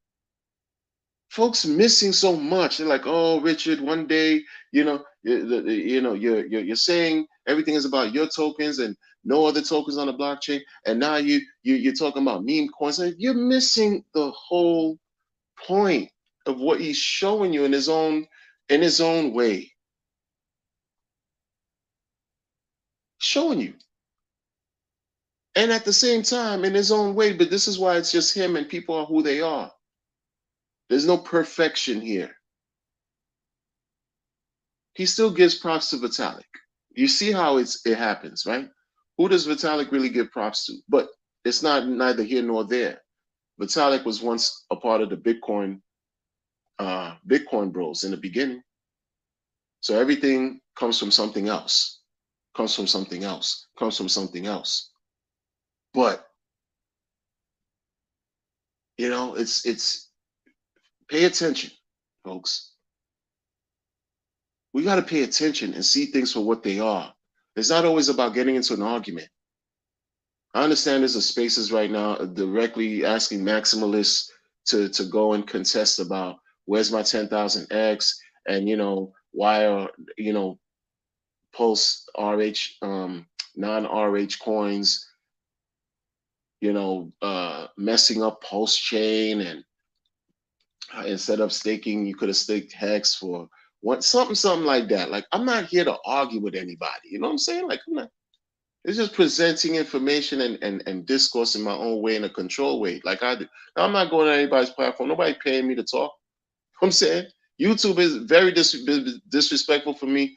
Folks missing so much. They're like, oh, Richard, one day, you're saying everything is about your tokens and no other tokens on the blockchain, and now you're talking about meme coins. You're missing the whole point of what he's showing you in his own way. Showing you. And at the same time, in his own way, but this is why it's just him and people are who they are. There's no perfection here. He still gives props to Vitalik. You see how it happens, right? Who does Vitalik really give props to? But it's neither here nor there. Vitalik was once a part of the Bitcoin Bros in the beginning. So everything comes from something else, comes from something else, comes from something else. But it's pay attention, folks. We got to pay attention and see things for what they are. It's not always about getting into an argument. I understand there's a spaces right now directly asking maximalists to go and contest about where's my 10,000X and why are Pulse RH non-RH coins messing up Pulse chain, and instead of staking you could have staked Hex for something like that. Like, I'm not here to argue with anybody, you know what I'm saying? Like, it's just presenting information and discourse in my own way, in a controlled way, like I do. Now, I'm not going on anybody's platform. Nobody paying me to talk. I'm saying YouTube is very disrespectful for me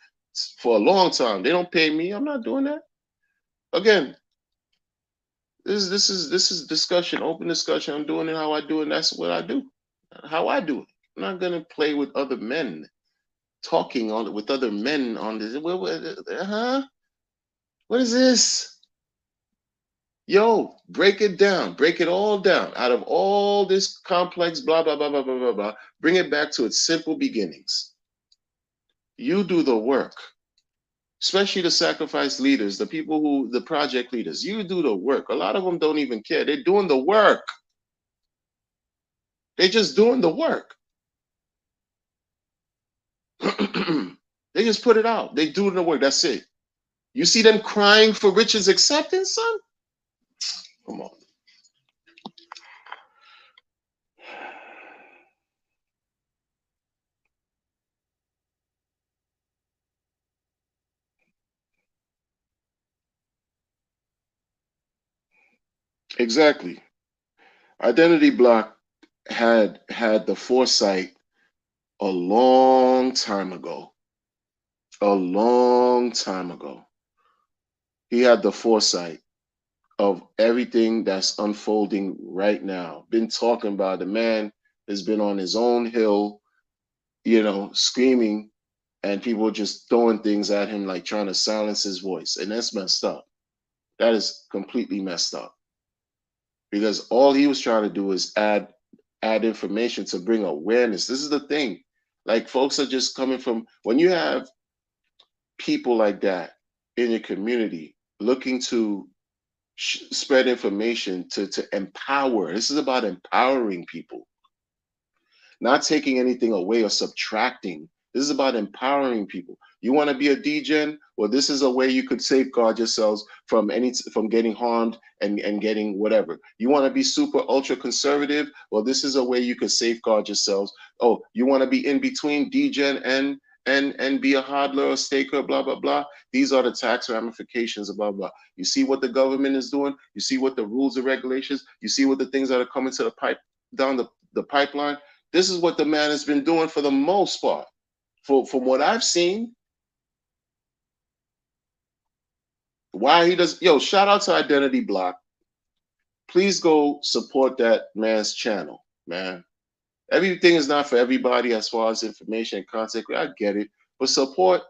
for a long time. They don't pay me. I'm not doing that. Again, this is discussion, open discussion. I'm doing it how I do it, and that's what I do. How I do it. I'm not gonna play with other men, talking on with other men on this. Huh? What is this? Yo, break it down. Break it all down. Out of all this complex blah, blah, blah, blah, blah, blah, blah, bring it back to its simple beginnings. You do the work, especially the sacrifice leaders, the project leaders. You do the work. A lot of them don't even care. They're doing the work. They're just doing the work. They just put it out. They do the work. That's it. You see them crying for Richard's acceptance, son? Come on. Exactly. Identity Block had the foresight a long time ago. A long time ago. He had the foresight of everything that's unfolding right now. Been talking about, the man has been on his own hill, screaming, and people just throwing things at him, like trying to silence his voice. And that's messed up. That is completely messed up, because all he was trying to do is add information to bring awareness. This is the thing. Like, folks are just coming from, when you have people like that in your community looking to spread information to empower. This is about empowering people, not taking anything away or subtracting. This is about empowering people. You want to be a degen? Well, this is a way you could safeguard yourselves from getting harmed and getting whatever. You want to be super ultra conservative? Well, this is a way you could safeguard yourselves. Oh, you want to be in between degen and be a hodler or staker, blah blah blah. These are the tax ramifications, blah blah. You see what the government is doing. You see what the rules and regulations. You see what the things that are coming to the pipe down the pipeline. This is what the man has been doing for the most part. From what I've seen, why he does, shout out to Identity Block. Please go support that man's channel, man. Everything is not for everybody as far as information and content. I get it, but support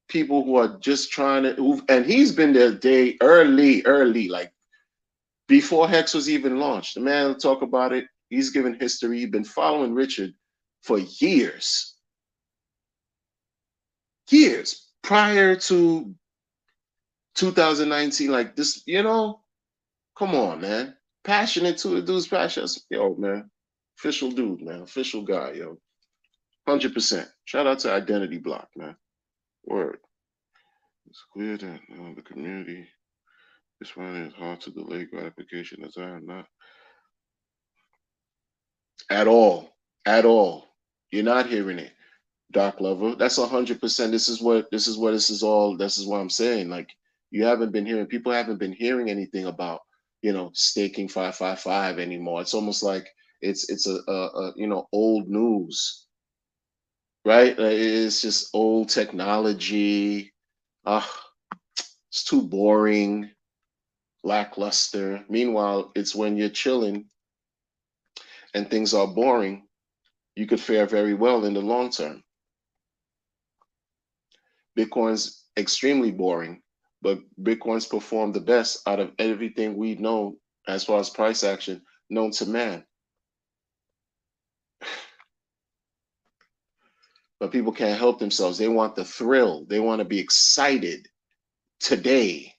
people who are just trying to, and he's been there day early, like before Hex was even launched. The man will talk about it. He's given history. He's been following Richard for years prior to 2019. Like this, come on, man. Passionate to the dude's passionate. Yo, man. Official dude, man. Official guy, yo. 100%. Shout out to Identity Block, man. Word. It's clear that the community is finding it hard to delay gratification, as I am not. At all. At all. You're not hearing it. Dark Lover. That's 100%. This is what I'm saying. Like, you haven't been hearing, people haven't been hearing anything about, staking 555 anymore. It's almost like it's a old news, right? It's just old technology. It's too boring, lackluster. Meanwhile, it's when you're chilling and things are boring, you could fare very well in the long term. Bitcoin's extremely boring, but Bitcoin's performed the best out of everything we know as far as price action known to man. But people can't help themselves. They want the thrill. They want to be excited today.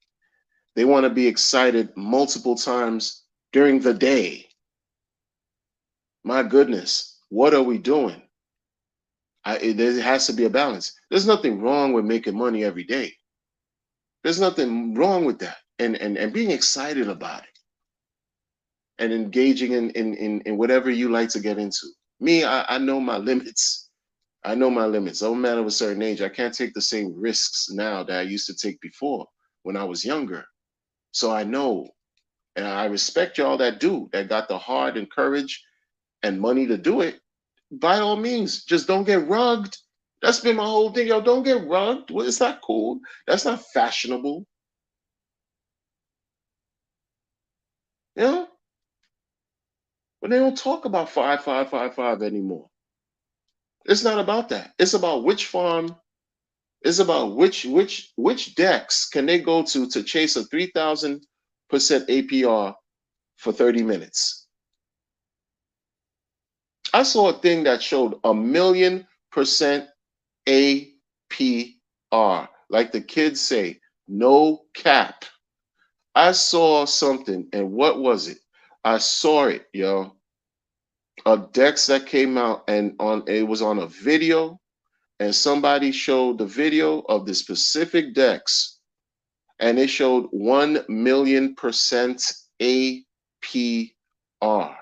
They want to be excited multiple times during the day. My goodness, what are we doing? There has to be a balance. There's nothing wrong with making money every day. There's nothing wrong with that. And being excited about it and engaging in whatever you like to get into. Me, I know my limits. I know my limits. I'm a man of a certain age. I can't take the same risks now that I used to take before when I was younger. So I know, and I respect y'all that do, that got the heart and courage and money to do it. By all means, just don't get rugged. That's been my whole thing. Yo, don't get rugged. Well, it's not cool. That's not fashionable. You know? But they don't talk about 5555 anymore. It's not about that. It's about which farm. It's about which decks can they go to chase a 3,000% APR for 30 minutes. I saw a thing that showed 1,000,000% APR. Like the kids say, no cap. I saw something, and what was it? I saw it, yo. A Dex that came out, and it was on a video, and somebody showed the video of the specific decks, and it showed 1,000,000% APR.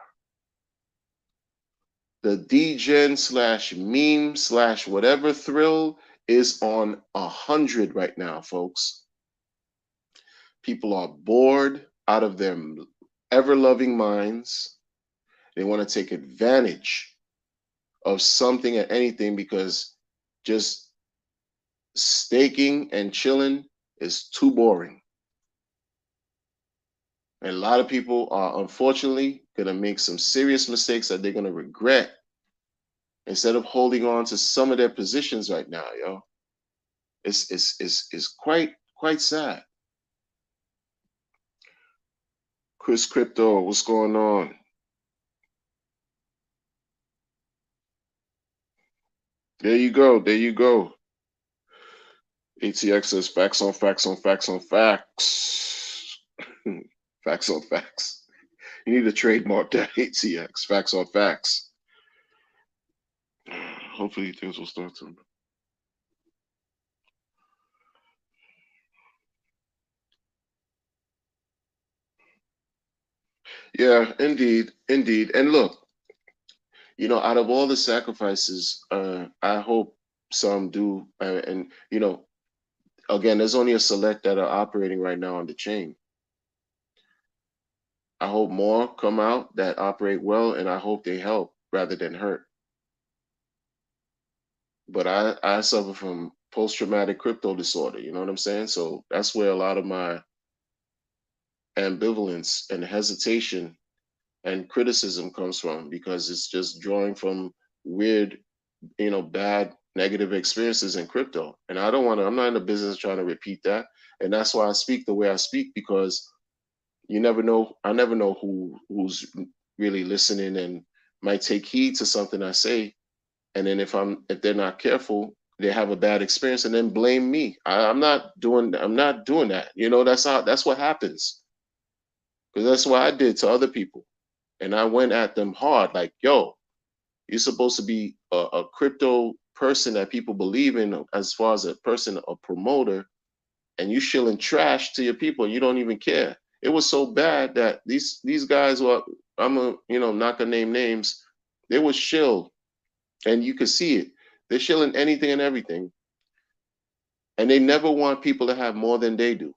The degen slash meme slash whatever thrill is on 100 right now, folks. People are bored out of their ever-loving minds. They want to take advantage of something and anything because just staking and chilling is too boring. And a lot of people are unfortunately going to make some serious mistakes that they're going to regret instead of holding on to some of their positions right now, yo. It's quite sad. Chris Crypto, what's going on? There you go. There you go. ATX says facts on facts on facts on facts. Facts on facts. You need to trademark that ATX. Facts on facts. Hopefully things will start to. Yeah, indeed, indeed. And look, out of all the sacrifices, I hope some do. And again, there's only a select that are operating right now on the chain. I hope more come out that operate well, and I hope they help rather than hurt. But I suffer from post-traumatic crypto disorder, you know what I'm saying? So that's where a lot of my ambivalence and hesitation and criticism comes from, because it's just drawing from weird, bad negative experiences in crypto. And I'm not in the business trying to repeat that. And that's why I speak the way I speak, because you never know. I never know who's really listening and might take heed to something I say. And then if they're not careful, they have a bad experience and then blame me. I'm not doing that. That's what happens. Because that's what I did to other people. And I went at them hard, like, yo, you're supposed to be a crypto person that people believe in as far as a person, a promoter, and you shilling trash to your people and you don't even care. It was so bad that these guys were, not gonna name names, they were shill, and you could see it. They're shilling anything and everything. And they never want people to have more than they do,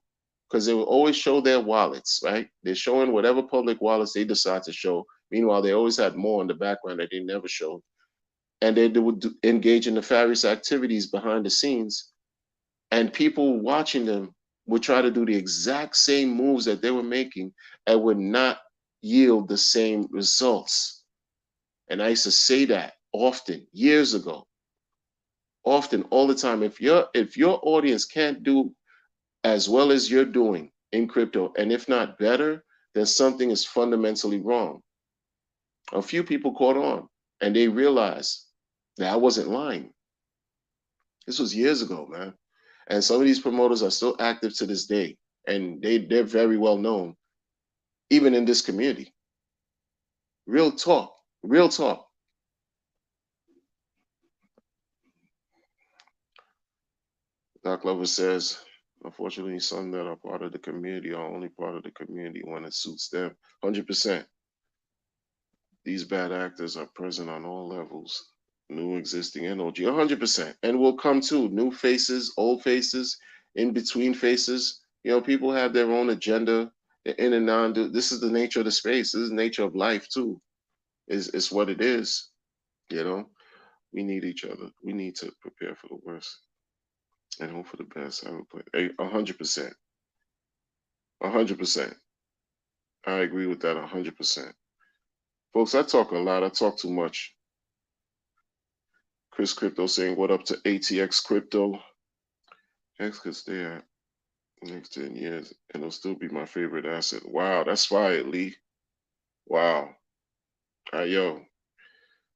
because they will always show their wallets, right? They're showing whatever public wallets they decide to show. Meanwhile, they always had more in the background that they never showed. And they would engage in nefarious activities behind the scenes. And people watching them would try to do the exact same moves that they were making and would not yield the same results. And I used to say that often, years ago, often, all the time. If your audience can't do as well as you're doing in crypto, and if not better, then something is fundamentally wrong. A few people caught on and they realized that I wasn't lying. This was years ago, man. And some of these promoters are still active to this day, and they're very well known, even in this community. Real talk, real talk. Doc Lover says, unfortunately, some that are part of the community are only part of the community when it suits them. 100%. These bad actors are present on all levels, new, existing, and OG. 100%. And will come too. New faces, old faces, in between faces. People have their own agenda, in and on. This is the nature of the space. This is the nature of life too. It's what it is. We need each other. We need to prepare for the worst and hope for the best. I would put 100%. 100%. I agree with that 100%. Folks, I talk a lot. I talk too much. Chris Crypto saying, what up to ATX Crypto? X could stay at the next 10 years and it'll still be my favorite asset. Wow, that's fire, Lee. Wow. Yo,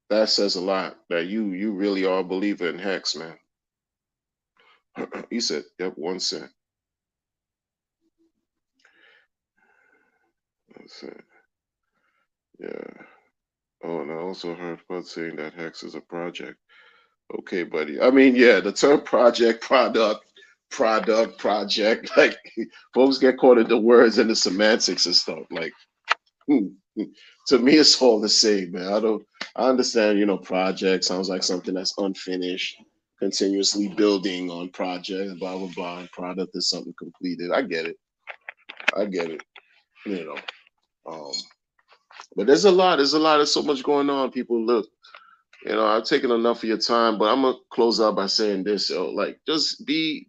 that says a lot, that you really are a believer in Hex, man. He said, yep, 1 cent. That's it. Yeah. Oh, and I also heard Bud saying that Hex is a project. Okay, buddy. I mean, yeah, the term project, project, like folks get caught in the words and the semantics and stuff. Like, hmm, hmm. To me, it's all the same, man. I understand, project sounds like something that's unfinished, continuously building on project, blah, blah, blah. And product is something completed. I get it. I get it, you know. Um, but there's so much going on. People, look, I've taken enough of your time, but I'm gonna close out by saying this. So, like, just be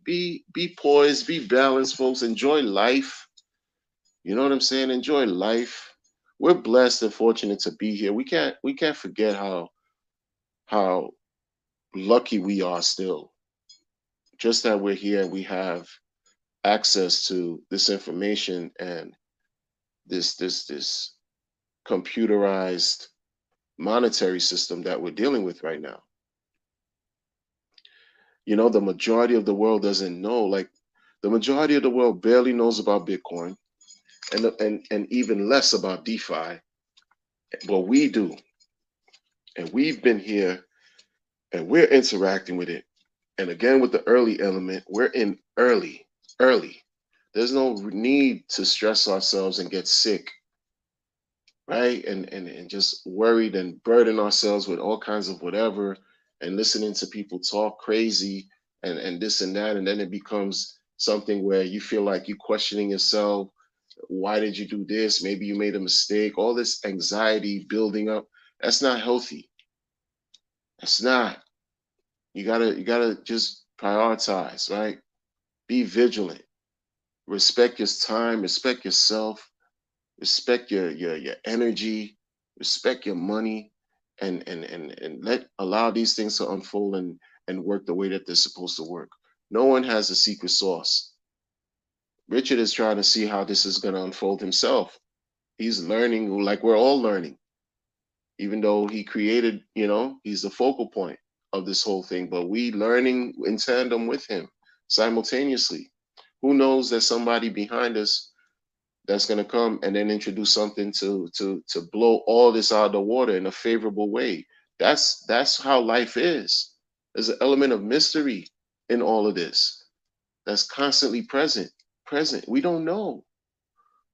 poised, be balanced, folks. Enjoy life. You know what I'm saying? Enjoy life. We're blessed and fortunate to be here. We can't forget how lucky we are still. Just that we're here and we have access to this information and this computerized monetary system that we're dealing with right now. The majority of the world doesn't know. Like, the majority of the world barely knows about Bitcoin, and even less about DeFi. But we do, and we've been here, and we're interacting with it. And again, with the early element, we're in early. There's no need to stress ourselves and get sick, right? And just worried and burden ourselves with all kinds of whatever, and listening to people talk crazy and this and that, and then it becomes something where you feel like you questioning yourself. Why did you do this? Maybe you made a mistake. All this anxiety building up. That's not healthy. That's not. You gotta just prioritize, right? Be vigilant. Respect your time, respect yourself, respect your energy, respect your money, and let allow these things to unfold and work the way that they're supposed to work. No one has a secret sauce. Richard is trying to see how this is going to unfold himself. He's learning, like we're all learning, even though he created, he's the focal point of this whole thing, but we learning in tandem with him simultaneously. Who knows that somebody behind us that's going to come and then introduce something to blow all this out of the water in a favorable way. That's how life is. There's an element of mystery in all of this that's constantly present. We don't know,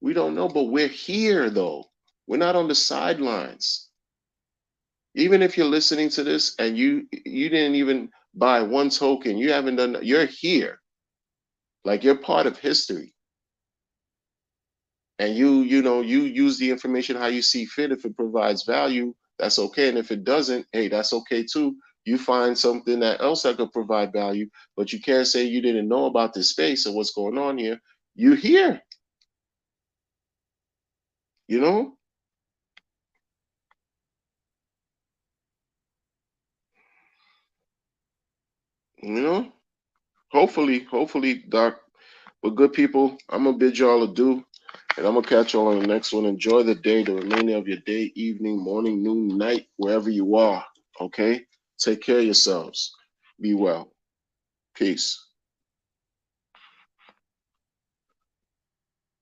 but we're here though. We're not on the sidelines. Even if you're listening to this and you didn't even buy one token, you haven't done, you're here. Like, you're part of history. And you use the information how you see fit. If it provides value, that's okay, and if it doesn't, hey, that's okay too. You find something that else that could provide value, but you can't say you didn't know about this space or what's going on here. You here, you know you know hopefully, Doc. But good people, I'm gonna bid y'all adieu, and I'm gonna catch y'all on the next one. Enjoy the day, the remainder of your day, evening, morning, noon, night, wherever you are. Okay, take care of yourselves. Be well. Peace.